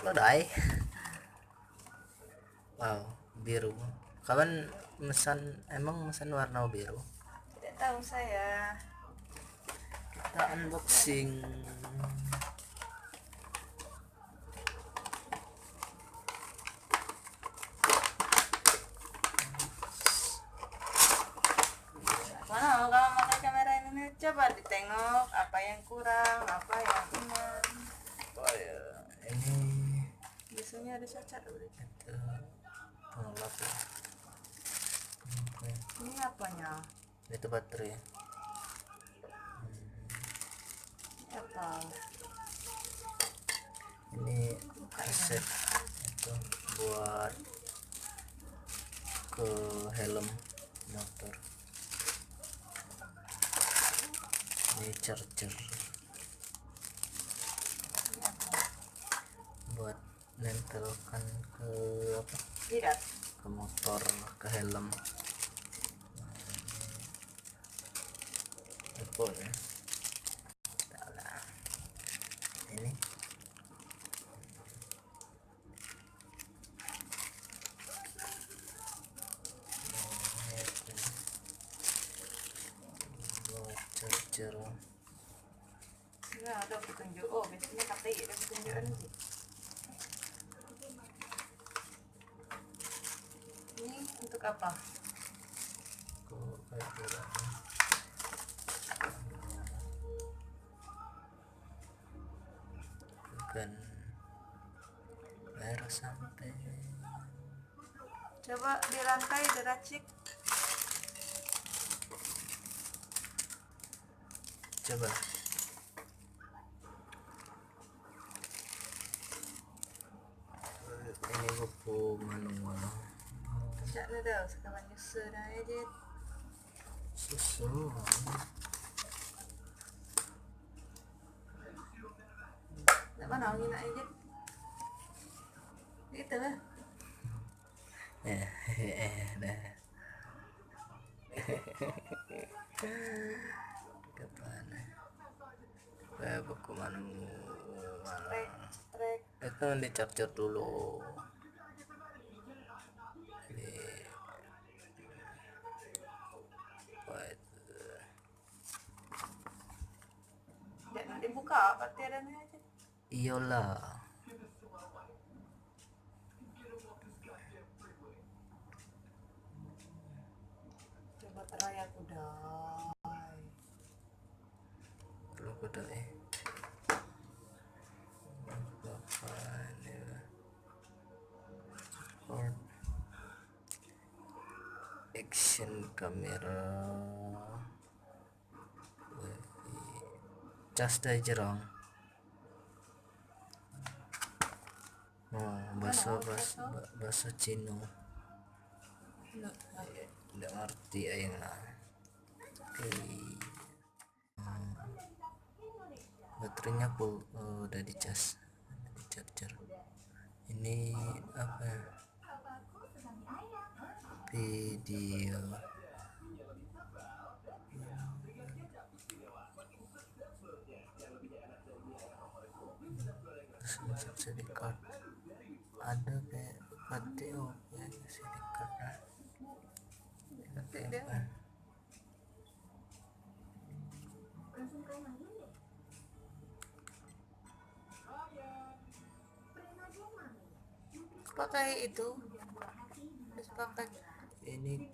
Lodai. Wow, biru. Kapan mesan warna biru? Tidak tahu saya. Kita unboxing. Mana kalau pakai kamera ini coba ditengok apa yang kurang, apa yang ingat. Oh ya, ini Biasanya ada cacat. itu pengelap ya. Oke. Ini apanya? Itu baterai. Ini apa? Ini aset itu buat ke helm motor. Ini charger buat nempelkan ke apa? Tidak. Ke motor, ke helm. Apa ya? Ini buat charger. Nah, ada petunjuk. Oh, biasanya KTI ada petunjukan sih. Ini untuk apa? Kok kayak kurang. Bukan bayar sampai. Coba dirangkai, diracik. Coba. Ini buku manual. Tidak ada, sekarang nyusun aja. Susu. Tidak mana angin aja. Gitu lah. Dah. Kapan? Buku manual. Trek. Itu di charger dulu. Tidak dibuka, baterainya aja. Iyalah. Coba teraya kudai. Belum udah Bapak ya. Support action kamera. Cas dah jerong. Oh, bahasa Cina. Tidak ngerti aing lah. Oke. Baterainya full, udah dicas, di charger. Ini apa? Video. SD card ada kayak video ya, SD card Pakai itu. Terus pakai ini